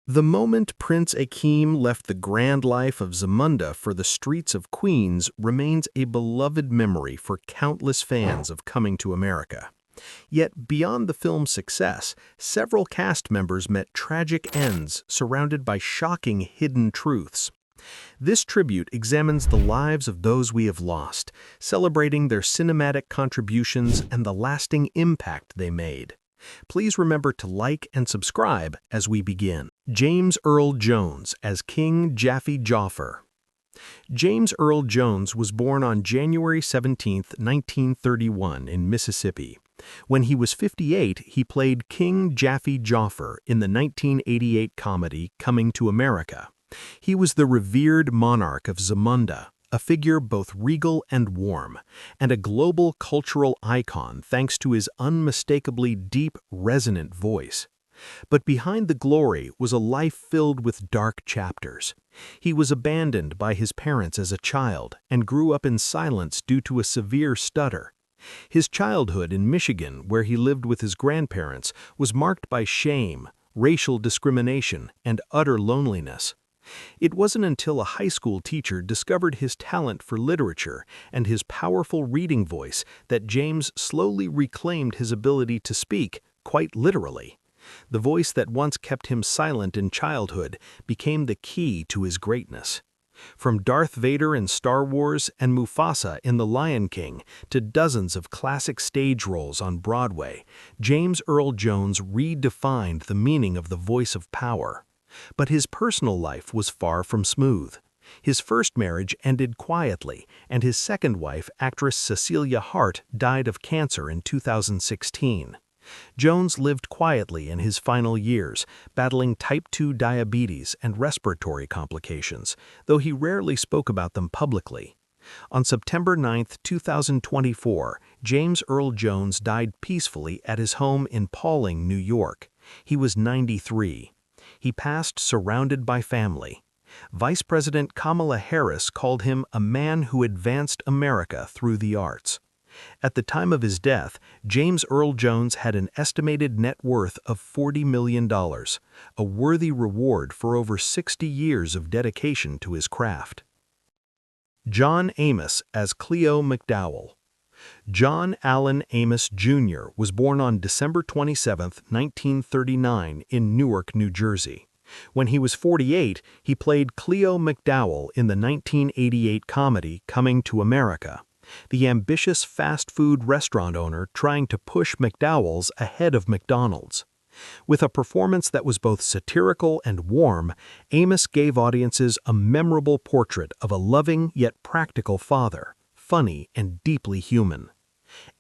The moment Prince Akeem left the grand life of Zamunda for the streets of Queens remains a beloved memory for countless fans of Coming to America. Yet, beyond the film's success, several cast members met tragic ends surrounded by shocking hidden truths. This tribute examines the lives of those we have lost, celebrating their cinematic contributions and the lasting impact they made. Please remember to like and subscribe as we begin. James Earl Jones as King Jaffy Joffer. James Earl Jones was born on January 17, 1931 in Mississippi. When he was 58, he played King Jaffy Joffer in the 1988 comedy Coming to America. He was the revered monarch of Zamunda, a figure both regal and warm, and a global cultural icon thanks to his unmistakably deep, resonant voice. But behind the glory was a life filled with dark chapters. He was abandoned by his parents as a child and grew up in silence due to a severe stutter. His childhood in Michigan, where he lived with his grandparents, was marked by shame, racial discrimination, and utter loneliness. It wasn't until a high school teacher discovered his talent for literature and his powerful reading voice that James slowly reclaimed his ability to speak, quite literally. The voice that once kept him silent in childhood became the key to his greatness. From Darth Vader in Star Wars and Mufasa in The Lion King to dozens of classic stage roles on Broadway, James Earl Jones redefined the meaning of the voice of power. But his personal life was far from smooth. His first marriage ended quietly, and his second wife, actress Cecilia Hart, died of cancer in 2016. Jones lived quietly in his final years, battling type 2 diabetes and respiratory complications, though he rarely spoke about them publicly. On September 9, 2024, James Earl Jones died peacefully at his home in Pawling, New York. He was 93. He passed surrounded by family. Vice President Kamala Harris called him a man who advanced America through the arts. At the time of his death, James Earl Jones had an estimated net worth of $40 million, a worthy reward for over 60 years of dedication to his craft. John Amos as Cleo McDowell. John Allen Amos, Jr. was born on December 27, 1939, in Newark, New Jersey. When he was 48, he played Cleo McDowell in the 1988 comedy Coming to America, the ambitious fast food restaurant owner trying to push McDowell's ahead of McDonald's. With a performance that was both satirical and warm, Amos gave audiences a memorable portrait of a loving yet practical father, funny and deeply human.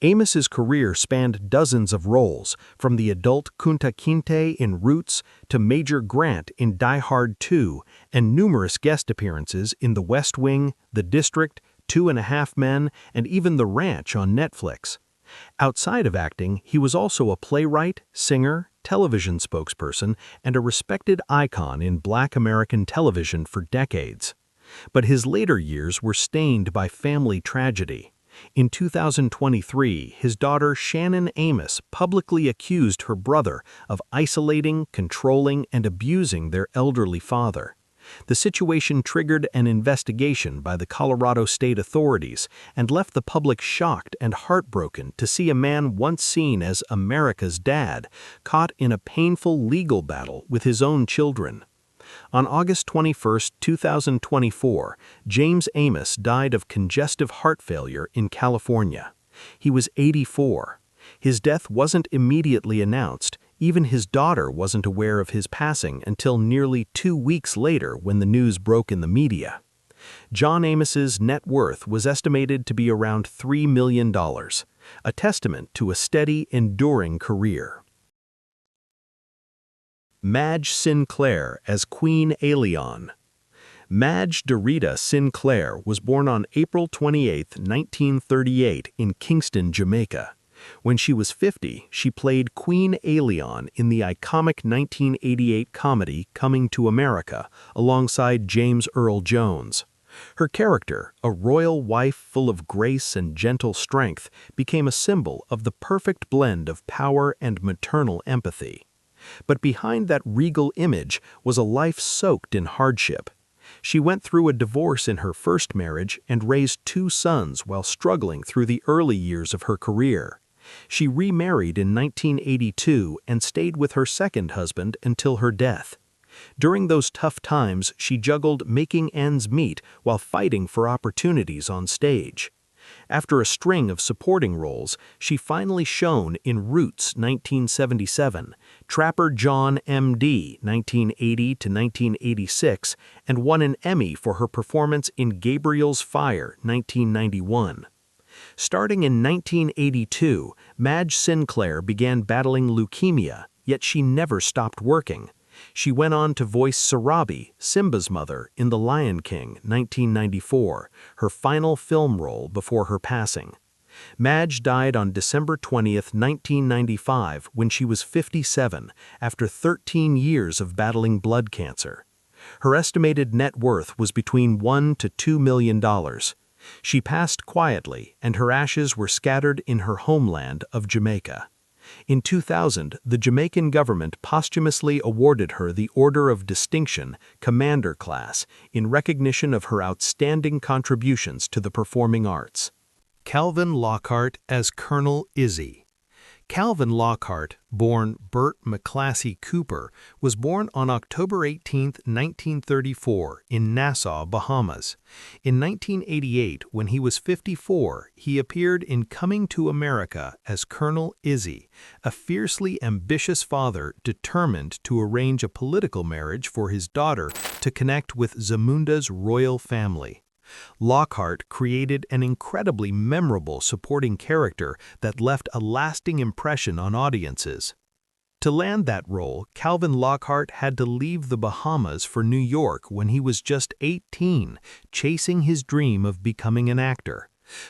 Amos's career spanned dozens of roles, from the adult Kunta Kinte in Roots to Major Grant in Die Hard 2, and numerous guest appearances in The West Wing, The District, 2.5 Men, and even The Ranch on Netflix. Outside of acting, he was also a playwright, singer, television spokesperson, and a respected icon in Black American television for decades. But his later years were stained by family tragedy. In 2023, his daughter Shannon Amos publicly accused her brother of isolating, controlling, and abusing their elderly father. The situation triggered an investigation by the Colorado state authorities and left the public shocked and heartbroken to see a man once seen as America's dad caught in a painful legal battle with his own children. On August 21, 2024, James Amos died of congestive heart failure in California. He was 84. His death wasn't immediately announced. Even his daughter wasn't aware of his passing until nearly 2 weeks later when the news broke in the media. John Amos's net worth was estimated to be around $3 million, a testament to a steady, enduring career. Madge Sinclair as Queen Aoleon. Madge Dorita Sinclair was born on April 28, 1938, in Kingston, Jamaica. When she was 50, she played Queen Aoleon in the iconic 1988 comedy Coming to America, alongside James Earl Jones. Her character, a royal wife full of grace and gentle strength, became a symbol of the perfect blend of power and maternal empathy. But behind that regal image was a life soaked in hardship. She went through a divorce in her first marriage and raised 2 sons while struggling through the early years of her career. She remarried in 1982 and stayed with her second husband until her death. During those tough times, she juggled making ends meet while fighting for opportunities on stage. After a string of supporting roles, she finally shone in Roots 1977, Trapper John M.D. 1980 to 1986, and won an Emmy for her performance in Gabriel's Fire 1991. Starting in 1982, Madge Sinclair began battling leukemia, yet she never stopped working. She went on to voice Sarabi, Simba's mother, in The Lion King, 1994, her final film role before her passing. Madge died on December 20, 1995, when she was 57, after 13 years of battling blood cancer. Her estimated net worth was between $1 to $2 million. She passed quietly, and her ashes were scattered in her homeland of Jamaica. In 2000, the Jamaican government posthumously awarded her the Order of Distinction, Commander Class, in recognition of her outstanding contributions to the performing arts. Calvin Lockhart as Colonel Izzy. Calvin Lockhart, born Bert McClassy Cooper, was born on October 18, 1934, in Nassau, Bahamas. In 1988, when he was 54, he appeared in Coming to America as Colonel Izzy, a fiercely ambitious father determined to arrange a political marriage for his daughter to connect with Zamunda's royal family. Lockhart created an incredibly memorable supporting character that left a lasting impression on audiences. To land that role, Calvin Lockhart had to leave the Bahamas for New York when he was just 18, chasing his dream of becoming an actor.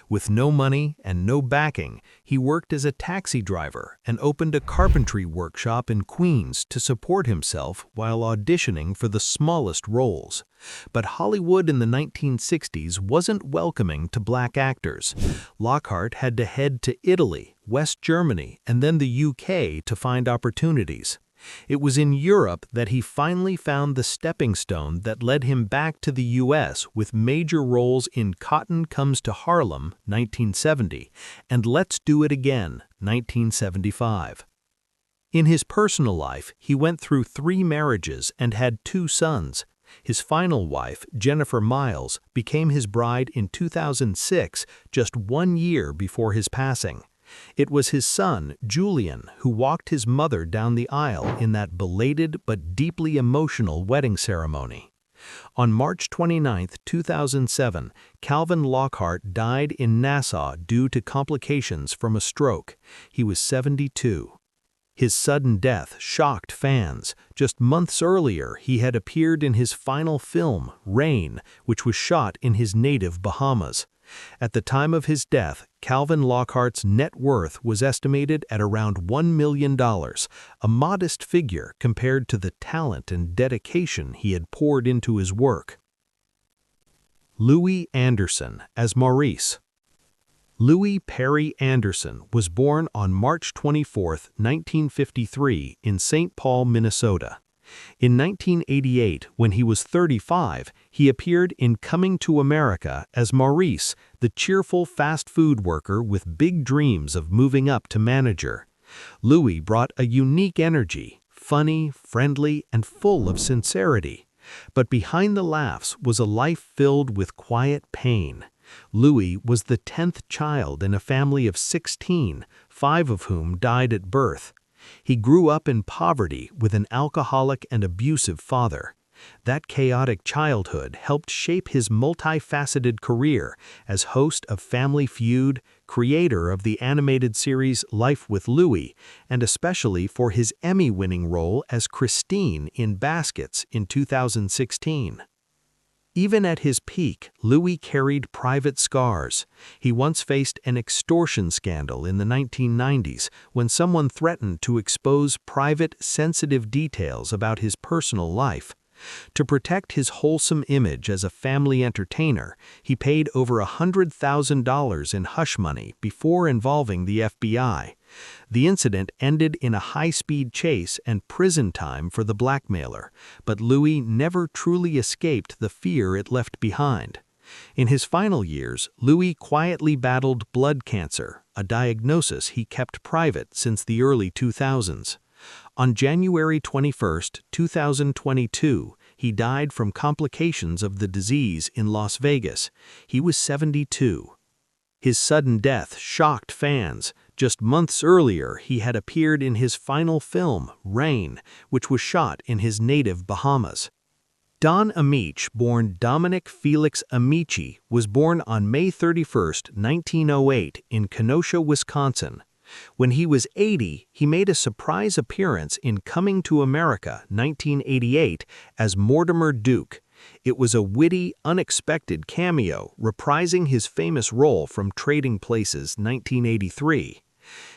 With no money and no backing, he worked as a taxi driver and opened a carpentry workshop in Queens to support himself while auditioning for the smallest roles. But Hollywood in the 1960s wasn't welcoming to black actors. Lockhart had to head to Italy, West Germany, and then the UK to find opportunities. It was in Europe that he finally found the stepping stone that led him back to the U.S. with major roles in Cotton Comes to Harlem, 1970, and Let's Do It Again, 1975. In his personal life, he went through 3 marriages and had 2 sons. His final wife, Jennifer Miles, became his bride in 2006, just 1 year before his passing. It was his son, Julian, who walked his mother down the aisle in that belated but deeply emotional wedding ceremony. On March 29, 2007, Calvin Lockhart died in Nassau due to complications from a stroke. He was 72. His sudden death shocked fans. Just months earlier, he had appeared in his final film, Rain, which was shot in his native Bahamas. At the time of his death, Calvin Lockhart's net worth was estimated at around $1 million, a modest figure compared to the talent and dedication he had poured into his work. Louie Anderson as Maurice. Louie Perry Anderson was born on March 24, 1953, in St. Paul, Minnesota. In 1988, when he was 35, he appeared in Coming to America as Maurice, the cheerful fast food worker with big dreams of moving up to manager. Louie brought a unique energy, funny, friendly, and full of sincerity. But behind the laughs was a life filled with quiet pain. Louie was the 10th child in a family of 16, 5 of whom died at birth. He grew up in poverty with an alcoholic and abusive father. That chaotic childhood helped shape his multifaceted career as host of Family Feud, creator of the animated series Life with Louie, and especially for his Emmy-winning role as Christine in Baskets in 2016. Even at his peak, Louie carried private scars. He once faced an extortion scandal in the 1990s when someone threatened to expose private, sensitive details about his personal life. To protect his wholesome image as a family entertainer, he paid over $100,000 in hush money before involving the FBI. The incident ended in a high-speed chase and prison time for the blackmailer, but Louie never truly escaped the fear it left behind. In his final years, Louie quietly battled blood cancer, a diagnosis he kept private since the early 2000s. On January 21, 2022, he died from complications of the disease in Las Vegas. He was 72. His sudden death shocked fans. Just months earlier, he had appeared in his final film, Rain, which was shot in his native Bahamas. Don Amici, born Dominic Felix Amici, was born on May 31, 1908, in Kenosha, Wisconsin. When he was 80, he made a surprise appearance in Coming to America, 1988, as Mortimer Duke. It was a witty, unexpected cameo, reprising his famous role from Trading Places, 1983.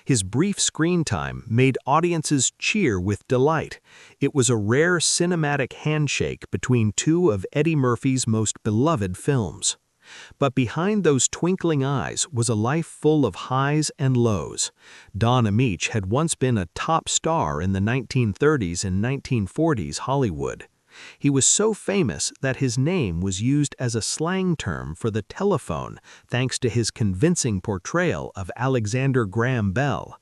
His brief screen time made audiences cheer with delight. It was a rare cinematic handshake between two of Eddie Murphy's most beloved films. But behind those twinkling eyes was a life full of highs and lows. Don Amici had once been a top star in the 1930s and 1940s Hollywood. He was so famous that his name was used as a slang term for the telephone thanks to his convincing portrayal of Alexander Graham Bell.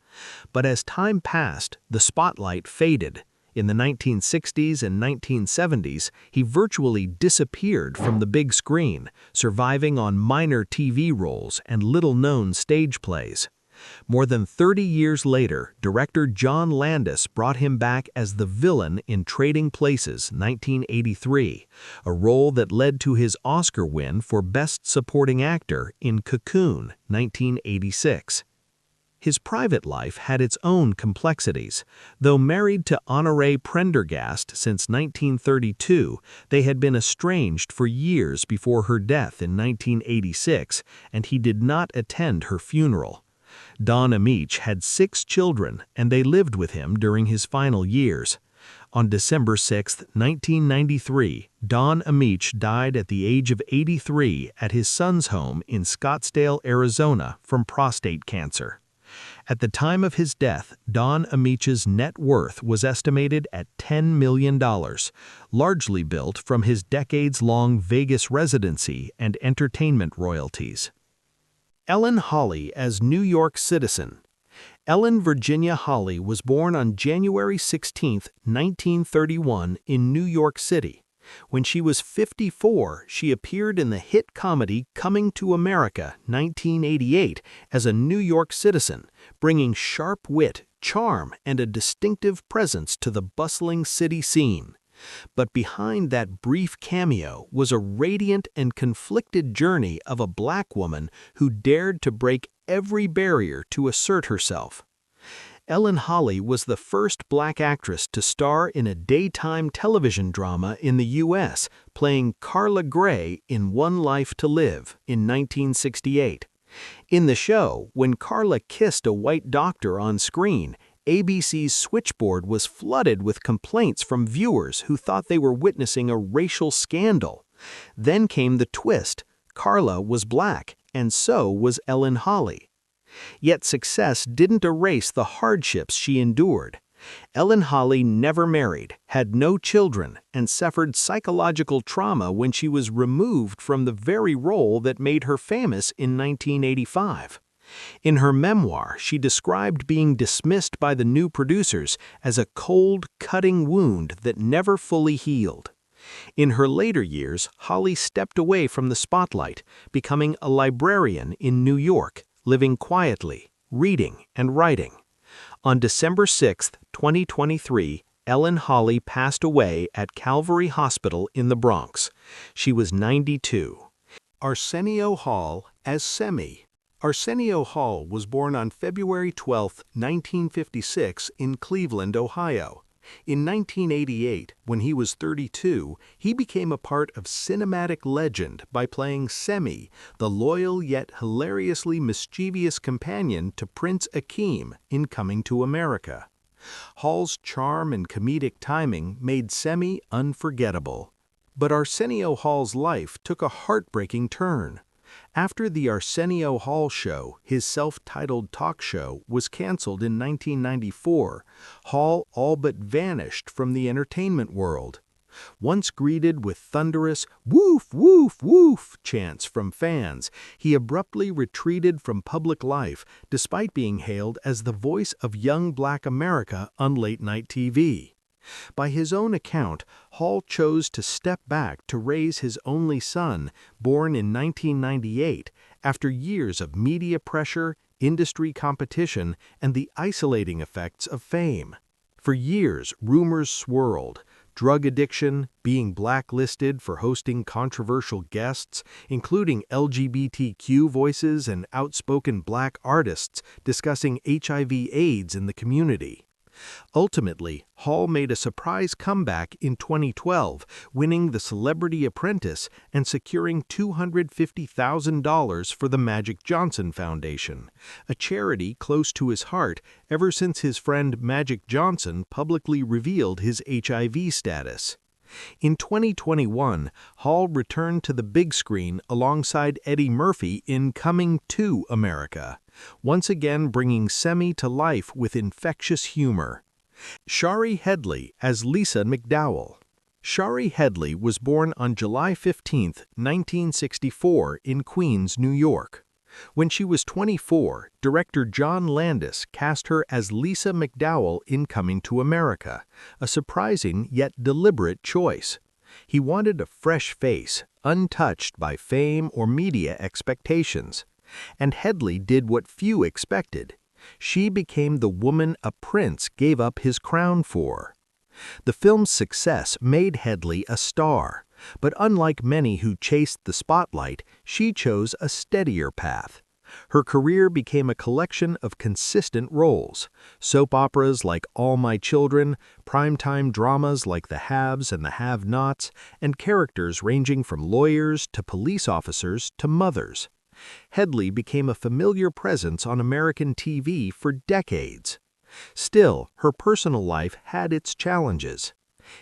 But as time passed, the spotlight faded. In the 1960s and 1970s, he virtually disappeared from the big screen, surviving on minor TV roles and little-known stage plays. More than 30 years later, director John Landis brought him back as the villain in Trading Places, 1983, a role that led to his Oscar win for Best Supporting Actor in Cocoon, 1986. His private life had its own complexities. Though married to Honorée Prendergast since 1932, they had been estranged for years before her death in 1986, and he did not attend her funeral. Don Amici had 6 children, and they lived with him during his final years. On December 6, 1993, Don Amici died at the age of 83 at his son's home in Scottsdale, Arizona, from prostate cancer. At the time of his death, Don Amici's net worth was estimated at $10 million, largely built from his decades-long Vegas residency and entertainment royalties. Ellen Hawley as New York citizen. Ellen Virginia Hawley was born on January 16, 1931, in New York City. When she was 54, she appeared in the hit comedy Coming to America, 1988, as a New York citizen, bringing sharp wit, charm, and a distinctive presence to the bustling city scene. But behind that brief cameo was a radiant and conflicted journey of a black woman who dared to break every barrier to assert herself. Ellen Hawley was the first black actress to star in a daytime television drama in the U.S., playing Carla Gray in One Life to Live in 1968. In the show, when Carla kissed a white doctor on screen, ABC's switchboard was flooded with complaints from viewers who thought they were witnessing a racial scandal. Then came the twist. Carla was black, and so was Ellen Hawley. Yet success didn't erase the hardships she endured. Ellen Hawley never married, had no children, and suffered psychological trauma when she was removed from the very role that made her famous in 1985. In her memoir, she described being dismissed by the new producers as a cold, cutting wound that never fully healed. In her later years, Hawley stepped away from the spotlight, becoming a librarian in New York, living quietly, reading and writing. On December 6, 2023, Ellen Hawley passed away at Calvary Hospital in the Bronx. She was 92. Arsenio Hall as Semmi. Arsenio Hall was born on February 12, 1956, in Cleveland, Ohio. In 1988, when he was 32, he became a part of cinematic legend by playing Semmi, the loyal yet hilariously mischievous companion to Prince Akeem in Coming to America. Hall's charm and comedic timing made Semmi unforgettable. But Arsenio Hall's life took a heartbreaking turn. After the Arsenio Hall show, his self-titled talk show, was canceled in 1994, Hall all but vanished from the entertainment world. Once greeted with thunderous "woof, woof, woof" chants from fans, he abruptly retreated from public life despite being hailed as the voice of young Black America on late-night TV. By his own account, Hall chose to step back to raise his only son, born in 1998, after years of media pressure, industry competition, and the isolating effects of fame. For years, rumors swirled: drug addiction, being blacklisted for hosting controversial guests, including LGBTQ voices and outspoken Black artists discussing HIV/AIDS in the community. Ultimately, Hall made a surprise comeback in 2012, winning The Celebrity Apprentice and securing $250,000 for the Magic Johnson Foundation, a charity close to his heart ever since his friend Magic Johnson publicly revealed his HIV status. In 2021, Hall returned to the big screen alongside Eddie Murphy in Coming to America, once again bringing Semi to life with infectious humor. Shari Headley as Lisa McDowell. Shari Headley was born on July 15, 1964, in Queens, New York. When she was 24, director John Landis cast her as Lisa McDowell in Coming to America, a surprising yet deliberate choice. He wanted a fresh face, untouched by fame or media expectations. And Headley did what few expected. She became the woman a prince gave up his crown for. The film's success made Headley a star. But unlike many who chased the spotlight, she chose a steadier path. Her career became a collection of consistent roles: soap operas like All My Children, primetime dramas like The Haves and the Have-Nots, and characters ranging from lawyers to police officers to mothers. Headley became a familiar presence on American TV for decades. Still, her personal life had its challenges.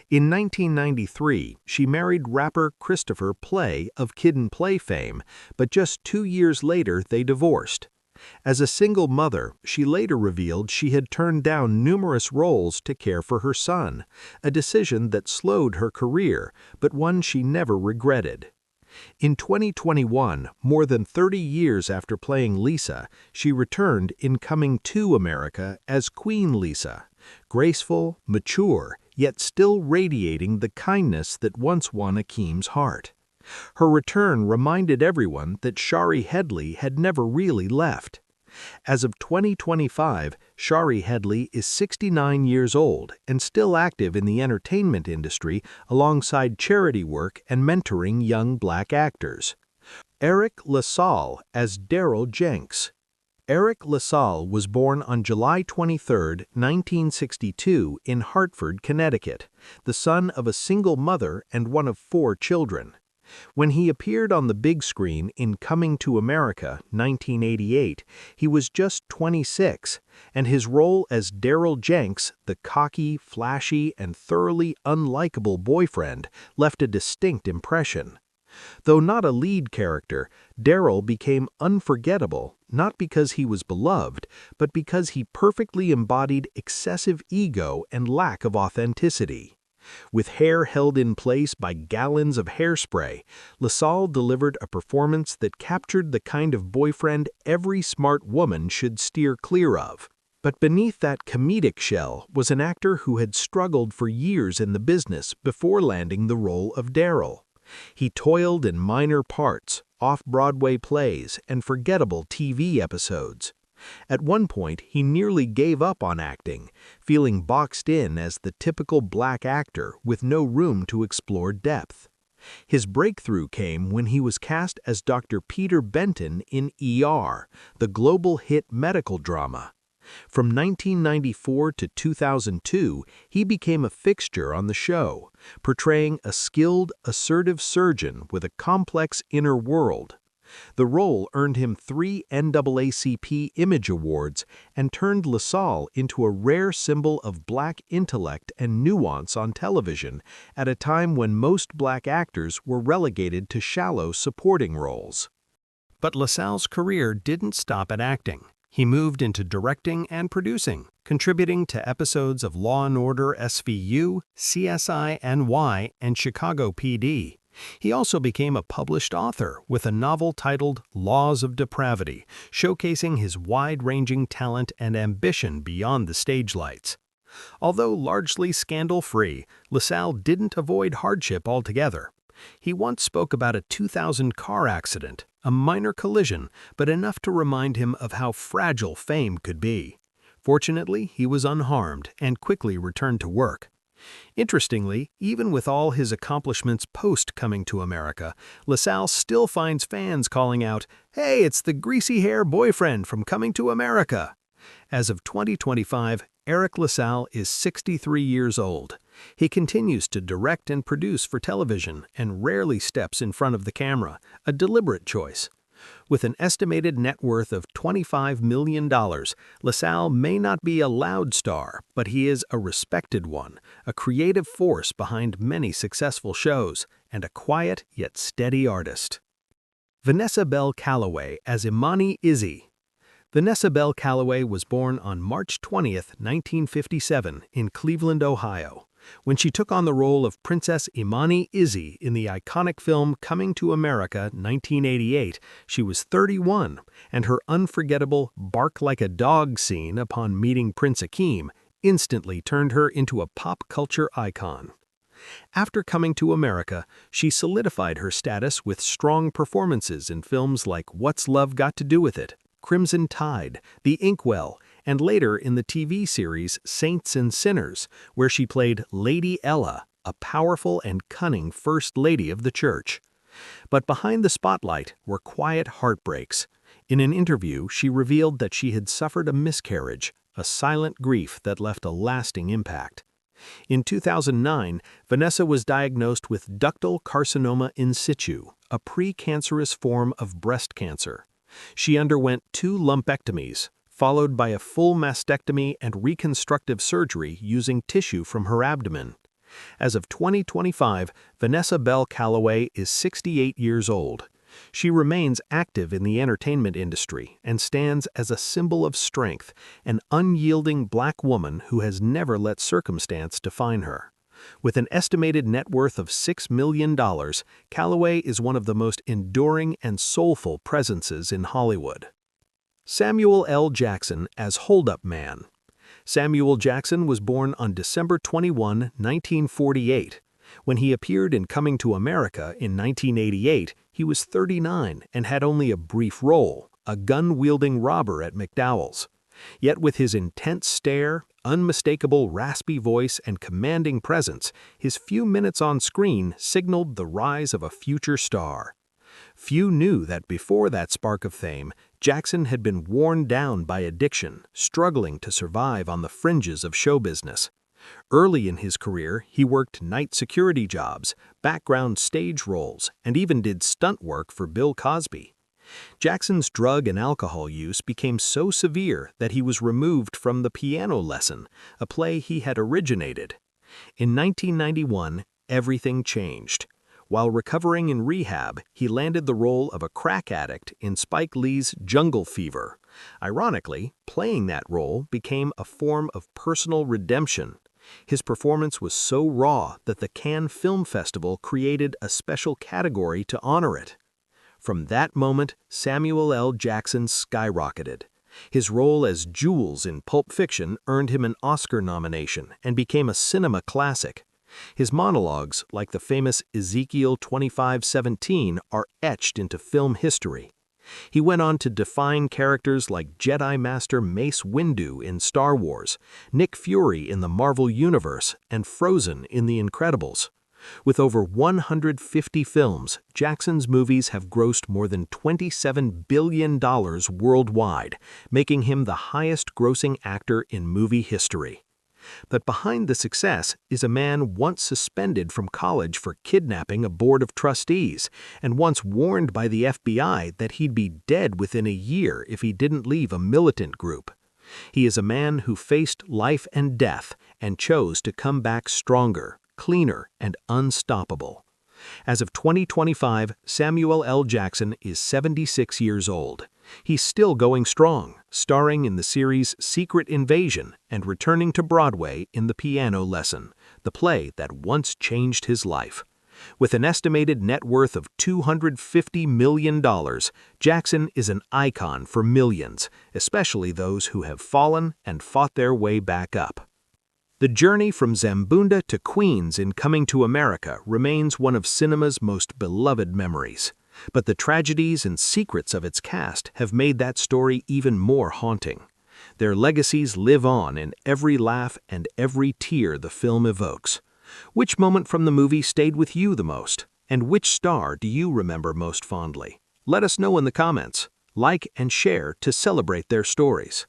In 1993, she married rapper Christopher Play of Kid and Play fame, but just 2 years later they divorced. As a single mother, she later revealed she had turned down numerous roles to care for her son, a decision that slowed her career, but one she never regretted. In 2021, more than 30 years after playing Lisa, she returned in Coming to America as Queen Lisa, graceful, mature, yet still radiating the kindness that once won Akeem's heart. Her return reminded everyone that Shari Headley had never really left. As of 2025, Shari Headley is 69 years old and still active in the entertainment industry alongside charity work and mentoring young Black actors. Eric LaSalle as Daryl Jenks. Eric LaSalle was born on July 23, 1962, in Hartford, Connecticut, the son of a single mother and one of 4 children. When he appeared on the big screen in Coming to America, 1988, he was just 26, and his role as Daryl Jenks, the cocky, flashy, and thoroughly unlikable boyfriend, left a distinct impression. Though not a lead character, Daryl became unforgettable not because he was beloved, but because he perfectly embodied excessive ego and lack of authenticity. With hair held in place by gallons of hairspray, LaSalle delivered a performance that captured the kind of boyfriend every smart woman should steer clear of. But beneath that comedic shell was an actor who had struggled for years in the business before landing the role of Daryl. He toiled in minor parts, off-Broadway plays, and forgettable TV episodes. At one point, he nearly gave up on acting, feeling boxed in as the typical Black actor with no room to explore depth. His breakthrough came when he was cast as Dr. Peter Benton in ER, the global hit medical drama. From 1994 to 2002, he became a fixture on the show, portraying a skilled, assertive surgeon with a complex inner world. The role earned him 3 NAACP Image Awards and turned LaSalle into a rare symbol of Black intellect and nuance on television at a time when most Black actors were relegated to shallow supporting roles. But LaSalle's career didn't stop at acting. He moved into directing and producing, contributing to episodes of Law & Order SVU, CSI NY, and Chicago PD. He also became a published author with a novel titled Laws of Depravity, showcasing his wide-ranging talent and ambition beyond the stage lights. Although largely scandal-free, LaSalle didn't avoid hardship altogether. He once spoke about a 2000 car accident, a minor collision, but enough to remind him of how fragile fame could be. Fortunately, he was unharmed and quickly returned to work. Interestingly, even with all his accomplishments post-Coming to America, LaSalle still finds fans calling out, "Hey, it's the greasy-hair boyfriend from Coming to America!" As of 2025, Eric LaSalle is 63 years old. He continues to direct and produce for television and rarely steps in front of the camera, a deliberate choice. With an estimated net worth of $25 million, LaSalle may not be a loud star, but he is a respected one, a creative force behind many successful shows, and a quiet yet steady artist. Vanessa Bell Calloway as Imani Izzy. Vanessa Bell Calloway was born on March 20, 1957, in Cleveland, Ohio. When she took on the role of Princess Imani Izzy in the iconic film Coming to America 1988, she was 31, and her unforgettable bark like a dog scene upon meeting Prince Akeem instantly turned her into a pop culture icon. After Coming to America, she solidified her status with strong performances in films like What's Love Got to Do with It?, Crimson Tide, The Inkwell, and later in the TV series Saints and Sinners, where she played Lady Ella, a powerful and cunning First Lady of the Church. But behind the spotlight were quiet heartbreaks. In an interview, she revealed that she had suffered a miscarriage, a silent grief that left a lasting impact. In 2009, Vanessa was diagnosed with ductal carcinoma in situ, a precancerous form of breast cancer. She underwent 2 lumpectomies, followed by a full mastectomy and reconstructive surgery using tissue from her abdomen. As of 2025, Vanessa Bell Calloway is 68 years old. She remains active in the entertainment industry and stands as a symbol of strength, an unyielding black woman who has never let circumstance define her. With an estimated net worth of $6 million, Calloway is one of the most enduring and soulful presences in Hollywood. Samuel L. Jackson as Hold-Up Man. Samuel Jackson was born on December 21, 1948. When he appeared in Coming to America in 1988, he was 39 and had only a brief role, a gun-wielding robber at McDowell's. Yet with his intense stare, unmistakable raspy voice, and commanding presence, his few minutes on screen signaled the rise of a future star. Few knew that before that spark of fame, Jackson had been worn down by addiction, struggling to survive on the fringes of show business. Early in his career, he worked night security jobs, background stage roles, and even did stunt work for Bill Cosby. Jackson's drug and alcohol use became so severe that he was removed from The Piano Lesson, a play he had originated. In 1991, everything changed. While recovering in rehab, he landed the role of a crack addict in Spike Lee's Jungle Fever. Ironically, playing that role became a form of personal redemption. His performance was so raw that the Cannes Film Festival created a special category to honor it. From that moment, Samuel L. Jackson skyrocketed. His role as Jules in Pulp Fiction earned him an Oscar nomination and became a cinema classic. His monologues, like the famous Ezekiel 25:17, are etched into film history. He went on to define characters like Jedi Master Mace Windu in Star Wars, Nick Fury in the Marvel Universe, and Frozen in The Incredibles. With over 150 films, Jackson's movies have grossed more than $27 billion worldwide, making him the highest-grossing actor in movie history. But behind the success is a man once suspended from college for kidnapping a board of trustees, and once warned by the FBI that he'd be dead within a year if he didn't leave a militant group. He is a man who faced life and death and chose to come back stronger, cleaner, and unstoppable. As of 2025, Samuel L. Jackson is 76 years old. He's still going strong, starring in the series Secret Invasion and returning to Broadway in The Piano Lesson, the play that once changed his life. With an estimated net worth of $250 million, Jackson is an icon for millions, especially those who have fallen and fought their way back up. The journey from Zamboanga to Queens in Coming to America remains one of cinema's most beloved memories. But the tragedies and secrets of its cast have made that story even more haunting. Their legacies live on in every laugh and every tear the film evokes. Which moment from the movie stayed with you the most? And which star do you remember most fondly? Let us know in the comments. Like and share to celebrate their stories.